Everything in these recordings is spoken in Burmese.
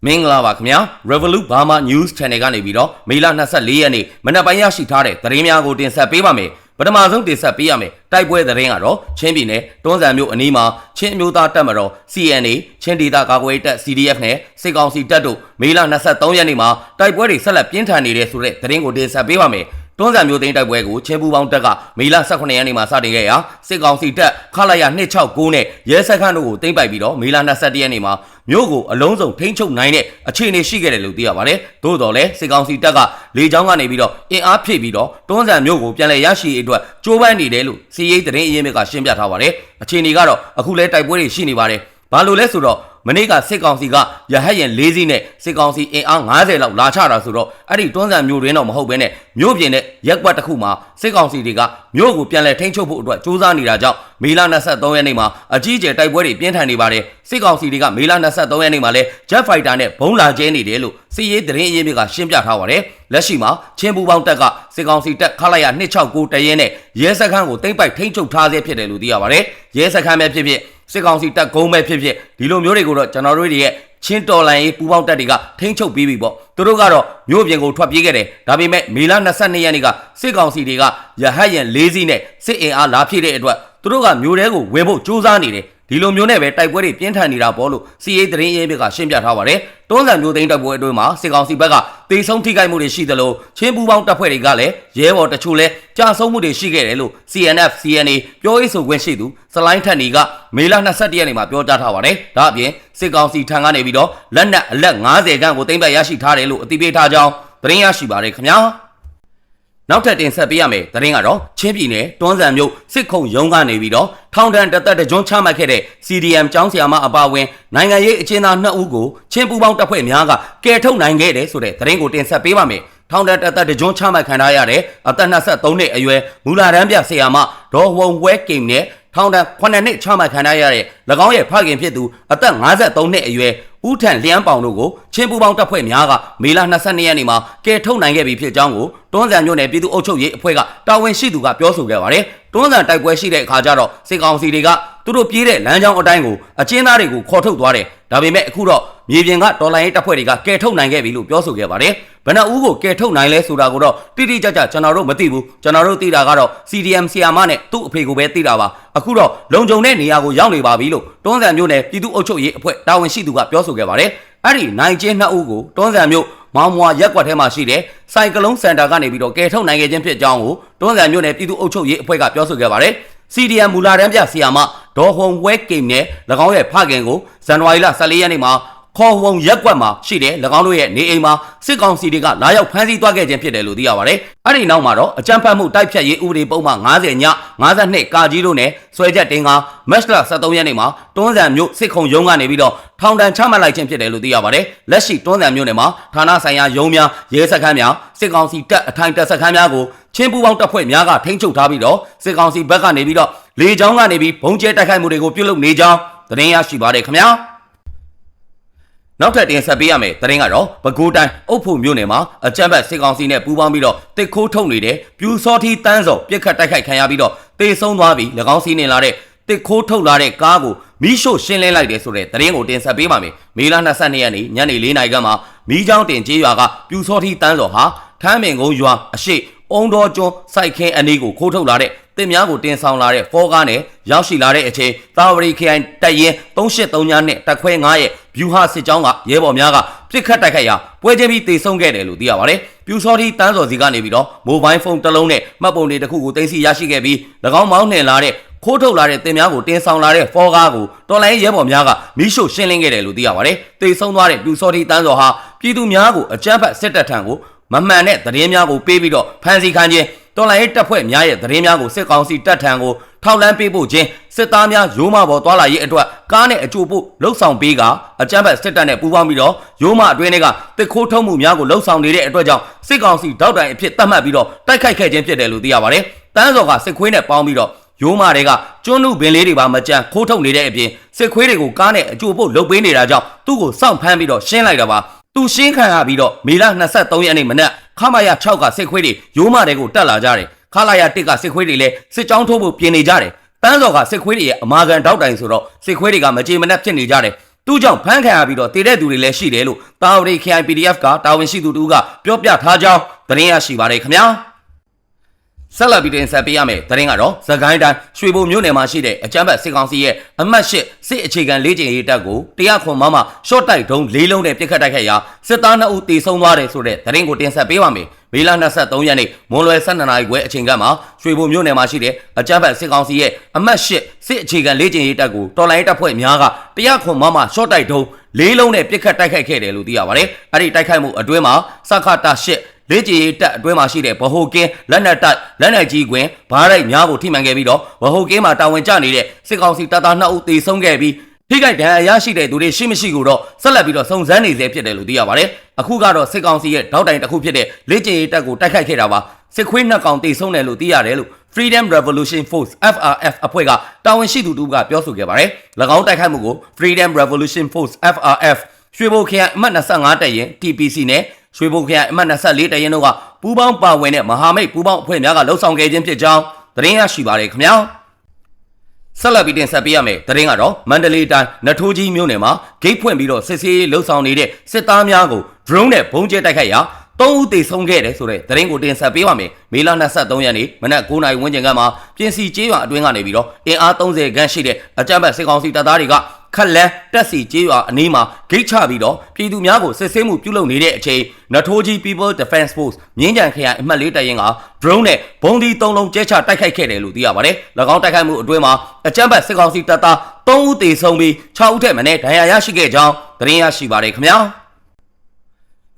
မင်္ဂလာပါခင်ဗျာ Revolut Burma News Channel ကနေပြီးတော့မေလ24ရက်နေ့မနက်ပိုင်းရရှိထားတဲ့သတင်းများကိုတင်ဆက်ပေးပါမယ်ပထမဆုံးတင်ဆက်ပေးရမယ်တိုက်ပွဲသတင်းကတော့ချင်းပြည်နယ်တွန်းဇံမြို့အနီးမှာချင်းမျိုးသားတပ်မတော် CNA ချင်းဒေသကာကွယ်တပ် CDF နဲ့စစ်ကောင်စီတပ်တို့မေလ23ရက်နေ့မှာတိုက်ပွဲတွေဆက်လက်ပြင်းထန်နေတဲ့ဆိုတဲ့သတင်းကိုတင်ဆက်ပေးပါမယ်တွန်းဇံမျိုးသိန်းတိုက်ပွဲကိုချင်းပူပေါင်းတပ်ကမေလ18ရက်နေ့မှာစတင်ခဲ့ရာစစ်ကောင်စီတပ်ခလာရ269နဲ့ရဲစခန်းတို့ကိုသိမ်းပိုက်ပြီးတော့မေလ21ရက်နေ့မှာမြို့ကိုအလုံးစုံထိန်းချုပ်နိုင်တဲ့အခြေအနေရှိခဲ့တယ်လို့သိရပါတယ်။သို့တော်လည်းစစ်ကောင်စီတပ်ကလေကြောင်းကနေပြီးတော့အင်အားဖြည့်ပြီးတော့တွန်းဇံမြို့ကိုပြန်လည်ရရှိရေးအတွက်ကြိုးပမ်းနေတယ်လို့စီရေးသတင်းအရင်းမြစ်ကရှင်းပြထားပါတယ်။အခြေအနေကတော့အခုလဲတိုက်ပွဲတွေရှိနေပါတယ်။ဘာလို့လဲဆိုတော့မနေ့ကစစ်ကောင်စီကရဟတ်ရင်၄စီးနဲ့စစ်ကောင်စီအင်အား90လောက်လာချတာဆိုတော့အဲ့ဒီတွန်းဇံမြို့တွင်တော့မဟုတ်ဘဲနဲ့မြို့ပြင်နဲ့ရက်ကွက်တစ်ခုမှာစစ်ကောင်စီတွေကမြို့ကိုပြန်လည်ထိန်းချုပ်ဖို့အတွက်စူးစမ်းနေတာကြောင့်မေလ23ရက်နေ့မှာအကြီးအကျယ်တိုက်ပွဲတွေပြင်းထန်နေပါတယ်စစ်ကောင်စီတွေကမေလ23ရက်နေ့မှာလဲ Jet Fighter နဲ့ဘုံလာကျဲနေတယ်လို့စစ်ရေးသတင်းအရင်းမြစ်ကရှင်းပြထားပါတယ်လက်ရှိမှာချင်းပူပေါင်းတပ်ကစစ်ကောင်စီတပ်ခလာရ269တရဲနဲ့ရဲစခန်းကိုသိမ်းပိုက်ထိန်းချုပ်ထားဆဲဖြစ်တယ်လို့သိရပါတယ်ရဲစခန်းပဲဖြစ်ဖြစ်စစ်ကောင်စီတပ်ကုန်းပဲဖြစ်ဖြစ်ဒီလိုမျိုးတွေကိုတော့ကျွန်တော်တို့တွေရဲ့ချင်းတော်လိုင်းရေးပူပေါင်းတပ်တွေကထိန်းချုပ်ပြီးပြီပေါ့သူတို့ကတော့မြို့ပြင်ကိုထွက်ပြေးခဲ့တယ်ဒါပေမဲ့မေလ22ရက်နေ့ကစစ်ကောင်စီတွေကရဟတ်ရန်၄စီးနဲ့စစ်အင်အားလာဖြည့်တဲ့အတွက်သူတို့ကမြို့ထဲကိုဝင်ဖို့ကြိုးစားနေတယ်ဒီလိုမျိုးနဲ့ပဲတိုက်ပွဲတွေပြင်းထန်နေတာပေါ့လို့စီရေးသတင်းရေးဘက်ကရှင်းပြထားပါတယ်တွန်းဇံမျိုးသိန်းတိုက်ပွဲအတွင်းမှာစစ်ကောင်စီဘက်ကတေဆုံးထိခိုက်မှုတွေရှိသလိုချင်းပူပေါင်းတပ်ဖွဲ့တွေကလည်းရဲဘော်တချို့လည်းကြာဆုံးမှုတွေရှိခဲ့တယ်လို့ CNF CNA ပြောရေးဆိုခွင့်ရှိသူစလိုင်းထက်နီကမေလ21ရက်နေ့မှာပြောကြားထားပါတယ်ဒါအပြင်စစ်ကောင်စီထံကနေပြီးတော့လက်နက်အလက်90ခန်းကိုသိမ်းပိုက်ရရှိထားတယ်လို့အသိပေးထားကြောင်းသတင်းရရှိပါတယ်ခင်ဗျာနောက်ထပ်တင်ဆက်ပေးရမယ်သတင်းကတော့ချင်းပြည်နယ်တွန်းဇံမြို့စစ်ခုံရုံးကနေပြီးတော့ထောင်ဒဏ်တသက်တကြွချမှတ်ခဲ့တဲ့ CDM ကျောင်းဆရာမအပါအဝင်နိုင်ငံရေးအကျဉ်းသား2ဦးကိုချင်းပူပေါင်းတပ်ဖွဲ့များကကယ်ထုတ်နိုင်ခဲ့တယ်ဆိုတဲ့သတင်းကိုတင်ဆက်ပေးပါမယ်ထောင်ဒဏ်တသက်တကြွချမှတ်ခံထားရတဲ့အသက်23နှစ်အရွယ်မူလာတန်းပြဆရာမဒေါ်ဝုံဝဲကိမ်နဲ့ထောင်ဒဏ်9နှစ်ချမှတ်ခံထားရတဲ့၎င်းရဲ့ဖခင်ဖြစ်သူအသက်53နှစ်အရွယ်ဦးထန်လျမ်းပေါင်တို့ကိုချင်းပူပေါင်းတပ်ဖွဲ့များကမေလ22ရက်နေ့မှာကယ်ထုတ်နိုင်ခဲ့ပြီဖြစ်ကြောင်းကိုတွန်းဇံမြို့နယ်ပြည်သူ့အုပ်ချုပ်ရေးအဖွဲ့ကတာဝန်ရှိသူကပြောဆိုခဲ့ပါတယ်။တွန်းဇံတိုက်ပွဲရှိတဲ့အခါကျတော့စစ်ကောင်စီတွေကသူတို့ပြေးတဲ့လမ်းကြောင်းအတိုင်းကိုအကျဉ်းသားတွေကိုခေါ်ထုတ်သွားတယ်။ဒါပေမဲ့အခုတော့မြေပြင်ကတော်လိုင်းရေးတပ်ဖွဲ့တွေကကယ်ထုတ်နိုင်ခဲ့ပြီလို့ပြောဆိုခဲ့ပါတယ်။ဘယ်နှဦးကိုကယ်ထုတ်နိုင်လဲဆိုတာကိုတော့တိတိကျကျကျွန်တော်တို့မသိဘူး။ကျွန်တော်တို့သိတာကတော့ CDM ဆီယာမနဲ့သူ့အဖေကိုပဲသိတာပါ။အခုတော့လုံခြုံတဲ့နေရာကိုရောက်နေပါပြီလို့တွန်းဇံမြို့နယ်ပြည်သူ့အုပ်ချုပ်ရေးအဖွဲ့တာဝန်ရှိသူကပြောဆိုခဲ့ပါတယ်။အဲ့ဒီနိုင်ကျင်း2ဦးကိုတွန်းဇံမြို့မောင်မွာရက်ကွက်ထဲမှာရှိတဲ့စိုက်ကလုံးစင်တာကနေပြီးတော့ကယ်ထုတ်နိုင်ခဲ့ခြင်းဖြစ်ကြောင်းကိုတွန်းဇံမြို့နယ်ပြည်သူ့အုပ်ချုပ်ရေးအဖွဲ့ကပြောဆိုခဲ့ပါတယ်။ CDM မူလာတန်းပြဆီယာမဒေါ်ဟုံဝဲကိမ်နဲ့၎င်းရဲ့ဖခင်ကိုဇန်နဝါရီလ14ရက်နေ့မှာခေါ်ဝုံရက်ကွက်မှာရှိတဲ့၎င်းတို့ရဲ့နေအိမ်မှာစစ်ကောင်စီတွေကလာရောက်ဖမ်းဆီးသွားခဲ့ခြင်းဖြစ်တယ်လို့သိရပါတယ်။အဲ့ဒီနောက်မှာတော့အကြမ်းဖက်မှုတိုက်ဖျက်ရေးဥပဒေပုံမှန်50ည52ကာကြီးတို့နဲ့ဆွဲချက်တင်ကမတ်လ23ရက်နေ့မှာတွန်းဇံမြို့စစ်ခုံရုံးကနေပြီးတော့ထောင်ဒဏ်ချမှတ်လိုက်ခြင်းဖြစ်တယ်လို့သိရပါတယ်။လက်ရှိတွန်းဇံမြို့နယ်မှာဌာနဆိုင်ရာရုံးများရဲစခန်းများစစ်ကောင်စီတပ်အထိုင်တပ်စခန်းများကိုချင်းပူပေါင်းတပ်ဖွဲ့များကထိန်းချုပ်ထားပြီးတော့စစ်ကောင်စီဘက်ကနေပြီးတော့လေကြောင်းကနေပြီးဘုံကျဲတိုက်ခိုက်မှုတွေကိုပြုလုပ်နေကြောင်းသတင်းရရှိပါတယ်ခင်ဗျာ။နောက်ထပ်တင်ဆက်ပေးရမယ်သတင်းကတော့ပဲခူးတိုင်းအုပ်ဖို့မြို့နယ်မှာအကြမ်းဖက်စစ်ကောင်စီနဲ့ပူးပေါင်းပြီးတော့တစ်ခိုးထုတ်နေတဲ့ပြူစောထီတန်းစော်ပြစ်ခတ်တိုက်ခိုက်ခံရပြီးတော့တေဆုံးသွားပြီး၎င်းစီးနေလာတဲ့တစ်ခိုးထုတ်လာတဲ့ကားကိုမီးရှို့ရှင်းလင်းလိုက်တယ်ဆိုတဲ့သတင်းကိုတင်ဆက်ပေးပါမယ်မေလ22ရက်နေ့ညနေ4:00နာရီခန့်မှာမီးချောင်းတင်ကျေးရွာကပြူစောထီတန်းစော်ဟာထမ်းပင်ကုန်းရွာအရှိအုံတော်ကျွန်းစိုက်ခင်းအနီးကိုခိုးထုတ်လာတဲ့တင်များကိုတင်ဆောင်လာတဲ့ဖောကားနဲ့ရောက်ရှိလာတဲ့အချိန်သာဝရီခရိုင်တပ်ရင်း383နဲ့တပ်ခွဲ9ရဲ့ဗျူဟာစစ်ကြောင်းကရဲဘော်များကပြစ်ခတ်တိုက်ခိုက်ရာပွဲချင်းပြီးတေဆုံးခဲ့တယ်လို့သိရပါတယ်။ပြူစောထီတန်းစော်စီကနေပြီးတော့မိုဘိုင်းဖုန်းတစ်လုံးနဲ့မှတ်ပုံတွေတစ်ခုကိုတင်စီရရှိခဲ့ပြီး၎င်းမောင်းနှင်လာတဲ့ခိုးထုတ်လာတဲ့တင်များကိုတင်ဆောင်လာတဲ့ဖောကားကိုတော်လိုင်းရဲဘော်များကမီးရှို့ရှင်းလင်းခဲ့တယ်လို့သိရပါတယ်။တေဆုံးသွားတဲ့ပြူစောထီတန်းစော်ဟာပြည်သူများကိုအကြမ်းဖက်စစ်တပ်ထံကိုမမှန်တဲ့သတင်းများကိုပေးပြီးတော့ဖမ်းဆီးခံခြင်းတော်လိုင်းရေးတပ်ဖွဲ့များရဲ့သတင်းများကိုစစ်ကောင်စီတပ်ထံကိုထောက်လန်းပေးဖို့ခြင်းစစ်သားများရိုးမပေါ်သွားလာရေးအတွက်ကားနဲ့အကျိုးပို့လှုပ်ဆောင်ပေးကအကြမ်းဖက်စစ်တပ်နဲ့ပူးပေါင်းပြီးတော့ရိုးမအတွင်းတွေကတစ်ခိုးထုံးမှုများကိုလှုပ်ဆောင်နေတဲ့အတွက်ကြောင့်စစ်ကောင်စီတောက်တိုင်အဖြစ်သတ်မှတ်ပြီးတော့တိုက်ခိုက်ခဲ့ခြင်းဖြစ်တယ်လို့သိရပါတယ်။တန်းစော်ကစစ်ခွေးနဲ့ပေါင်းပြီးတော့ရိုးမတွေကကျွန်းနုပင်လေးတွေပါမကြမ်းခိုးထုတ်နေတဲ့အပြင်စစ်ခွေးတွေကိုကားနဲ့အကျိုးပို့လှုပ်ပေးနေတာကြောင့်သူ့ကိုစောင့်ဖမ်းပြီးတော့ရှင်းလိုက်တာပါ။သူရှင်းခံရပြီးတော့မေလ23ရက်နေ့မနက်ခမာရ6ကစစ်ခွေးတွေရိုးမတွေကိုတက်လာကြတယ်ခလာရ1ကစစ်ခွေးတွေလည်းစစ်ကြောင်းထိုးဖို့ပြင်နေကြတယ်တန်းစော်ကစစ်ခွေးတွေရဲ့အမာခံတောက်တိုင်ဆိုတော့စစ်ခွေးတွေကမကြေမနက်ဖြစ်နေကြတယ် သူကြောင့်ဖမ်းခံရပြီးတော့တည်တဲ့သူတွေလည်းရှိတယ်လို့တာဝရီ KIPDF ကတာဝန်ရှိသူတို့ကပြောပြထားကြောင်းသတင်းရရှိပါတယ်ခင်ဗျာဆက်လက်ပြီးတင်ဆက်ပေးရမယ်သတင်းကတော့စကိုင်းတိုင်းရွှေဘိုမြို့နယ်မှာရှိတဲ့အကြမ်းဖက်စစ်ကောင်စီရဲ့အမှတ်၈စစ်အခြေခံလေ့ကျင့်ရေးတပ်ကို100ခွန်မရှော့တိုက်ဒုံး၄လုံးနဲ့ပစ်ခတ်တိုက်ခိုက်ရာစစ်သား2ဦးတေဆုံးသွားတယ်ဆိုတဲ့သတင်းကိုတင်ဆက်ပေးပါမယ်မေလ23ရက်နေ့မွန်လွယ်12နာရီခွဲအချိန်ကမှရွှေဘိုမြို့နယ်မှာရှိတဲ့အကြမ်းဖက်စစ်ကောင်စီရဲ့အမှတ်၈စစ်အခြေခံလေ့ကျင့်ရေးတပ်ကိုတော်လိုင်းတပ်ဖွဲ့များက100ခွန်မရှော့တိုက်ဒုံး၄လုံးနဲ့ပစ်ခတ်တိုက်ခိုက်ခဲ့တယ်လို့သိရပါတယ်။အဲ့ဒီတိုက်ခိုက်မှုအတွင်းမှာစခတာ၈လေ့ကျင့်ရေးတပ်အတွင်းမှာရှိတဲ့ဗဟိုကင်းလက်နက်တိုက်လက်နက်ကြီးကွင်းဘားရိုက်များကိုထိမှန်ခဲ့ပြီးတော့ဗဟိုကင်းမှာတာဝန်ကျနေတဲ့စစ်ကောင်စီတပ်သား2ဦးသေဆုံးခဲ့ပြီးထိခိုက်ဒဏ်ရာရရှိတဲ့သူတွေရှိမရှိကိုတော့ဆက်လက်ပြီးတော့စုံစမ်းနေဆဲဖြစ်တယ်လို့သိရပါတယ်။အခုကတော့စစ်ကောင်စီရဲ့ထောက်တိုင်တစ်ခုဖြစ်တဲ့လေ့ကျင့်ရေးတပ်ကိုတိုက်ခိုက်ခဲ့တာပါ။စစ်ခွေး2ကောင်သေဆုံးတယ်လို့သိရတယ်လို့ Freedom Revolution Force FRF အဖွဲ့ကတာဝန်ရှိသူတို့ကပြောဆိုခဲ့ပါတယ်။၎င်းတိုက်ခိုက်မှုကို Freedom Revolution Force FRF ရွှေဘိုခရိုင်အမှတ်25တပ်ရင်း TPC နဲ့ရွှေဘိုခရိုင်အမှတ်24တပ်ရင်းတို့ကပူးပေါင်းပါဝင်တဲ့မဟာမိတ်ပူးပေါင်းအဖွဲ့များကလှုပ်ဆောင်ခဲ့ခြင်းဖြစ်ကြောင်းသတင်းရရှိပါတယ်ခင်ဗျာဆက်လက်ပြီးတင်ဆက်ပေးရမယ်သတင်းကတော့မန္တလေးတိုင်းနထိုးကြီးမြို့နယ်မှာဂိတ်ဖွင့်ပြီးတော့စစ်ဆေးလှုပ်ဆောင်နေတဲ့စစ်သားများကို drone နဲ့ဘုံကျဲတိုက်ခိုက်ရာ3ဦးသေဆုံးခဲ့တယ်ဆိုတဲ့သတင်းကိုတင်ဆက်ပေးပါမယ်မေလ23ရက်နေ့မနက်9:00နာရီဝန်းကျင်ကမှပြင်စီကျေးရွာအတွင်းကနေပြီးတော့အင်အား30ခန်းရှိတဲ့အကြမ်းဖက်စစ်ကောင်စီတပ်သားတွေကခက်လန်းတက်စီကျေးရွာအနီးမှာဂိတ်ချပြီးတော့ပြည်သူများကိုစစ်ဆေးမှုပြုလုပ်နေတဲ့အချိန်နထိုးကြီး People Defense Force မြင်းကြံခရိုင်အမှတ်4တပ်ရင်းက drone နဲ့ဘုံဒီ3လုံးကျဲချတိုက်ခိုက်ခဲ့တယ်လို့သိရပါတယ်။၎င်းတိုက်ခိုက်မှုအတွင်းမှာအကြမ်းဖက်စစ်ကောင်စီတပ်သား3ဦးသေဆုံးပြီး6ဦးထက်မနည်းဒဏ်ရာရရှိခဲ့ကြောင်းသတင်းရရှိပါတယ်ခင်ဗျာ။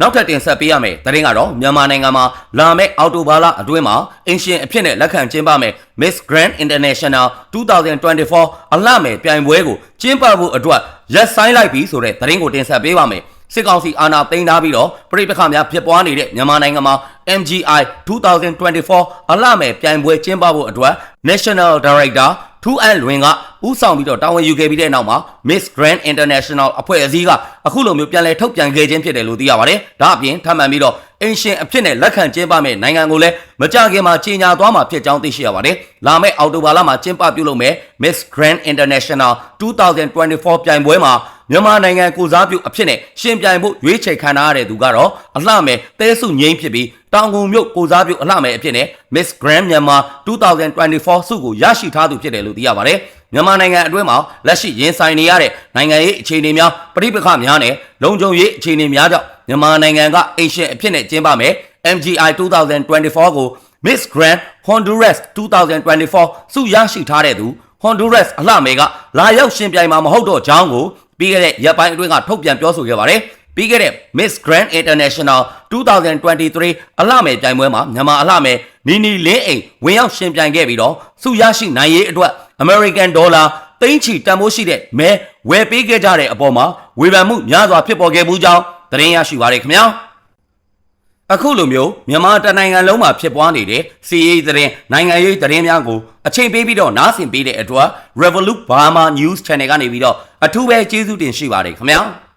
နောက်ထပ်တင်ဆက်ပေးရမယ်သတင်းကတော့မြန်မာနိုင်ငံမှာလာမယ့်အောက်တိုဘာလအတွင်းမှာအင်ရှင်အဖြစ်နဲ့လက်ခံကျင်းပမယ် Miss Grand International 2024အလှမယ်ပြိုင်ပွဲကိုကျင်းပဖို့အတွက်ရက်ဆိုင်လိုက်ပြီဆိုတဲ့သတင်းကိုတင်ဆက်ပေးပါမယ်စစ်ကောင်စီအာဏာသိမ်းထားပြီးတော့ပြည်ပခါများဖြစ်ပွားနေတဲ့မြန်မာနိုင်ငံမှာ MGI 2024အလှမယ်ပြိုင်ပွဲကျင်းပဖို့အတွက် National Director ထူးအန်လွင်ကဥဆောင်ပြီးတော့တာဝန်ယူခဲ့ပြီးတဲ့နောက်မှာ Miss Grand International အဖွဲ့အစည်းကအခုလိုမျိုးပြန်လည်ထုတ်ပြန်ခဲ့ခြင်းဖြစ်တယ်လို့သိရပါတယ်။ဒါအပြင်ထပ်မံပြီးတော့အင်ရှင်အဖြစ်နဲ့လက်ခံကျင်းပမယ့်နိုင်ငံကိုလည်းမကြခင်မှာကြီးညာသွားမှာဖြစ်ကြောင်းသိရှိရပါတယ်။လာမယ့်အောက်တိုဘာလမှာကျင်းပပြုလုပ်မယ့် Miss Grand International 2024ပြိုင်ပွဲမှာမြန်မာနိုင်ငံကိုစားပြုအဖြစ်နဲ့ရှင်ပြိုင်ဖို့ရွေးချယ်ခံထားရတဲ့သူကတော့အလှမယ်တဲစုငိမ့်ဖြစ်ပြီးတောင်ကုန်မြို့ကိုစားပြုအလှမယ်အဖြစ်နဲ့ Miss Grand Myanmar 2024ဆုကိုရရှိထားသူဖြစ်တယ်လို့သိရပါတယ်။မြန်မာနိုင်ငံအတွင်းမှာလက်ရှိရင်ဆိုင်နေရတဲ့နိုင်ငံရေးအခြေအနေများပြည်ပခါများနဲ့လုံခြုံရေးအခြေအနေများကြောင့်မြန်မာနိုင်ငံကအင်ရှင်အဖြစ်နဲ့ကျင်းပမယ် MGI 2024ကို Miss Grand Honduras 2024ဆုရရှိထားတဲ့သူ Honduras အလှမယ်ကလာရောက်ရှင်ပြိုင်မှာမဟုတ်တော့ကြောင်းကိုပြီးခဲ့တဲ့ရက်ပိုင်းအတွင်းကထုတ်ပြန်ပြောဆိုခဲ့ပါတယ်။ပြီးခဲ့တဲ့ Miss Grand International 2023အလှမယ်ပြိုင်ပွဲမှာမြန်မာအလှမယ်နီနီလင်းအိမ်ဝင်ရောက်ရှင်ပြိုင်ခဲ့ပြီးတော့ဆုရရှိနိုင်ရေးအတွက် American Dollar သိန်းချီတန်ဖိုးရှိတဲ့မဲဝယ်ပေးခဲ့ကြတဲ့အပေါ်မှာဝေဖန်မှုများစွာဖြစ်ပေါ်ခဲ့မှုကြောင့်သတင်းရရှိပါရခင်ဗျာ။အခုလိုမျိုးမြန်မာတိုင်းနိုင်ငံလုံးမှာဖြစ်ပွားနေတဲ့စီးရေးသတင်းနိုင်ငံရေးသတင်းများကိုအချိန်ပေးပြီးတော့နားဆင်ပေးတဲ့အတွက် Revolut Burma News Channel ကနေပြီးတော့အထူးပဲကျေးဇူးတင်ရှိပါတယ်ခင်ဗျာ။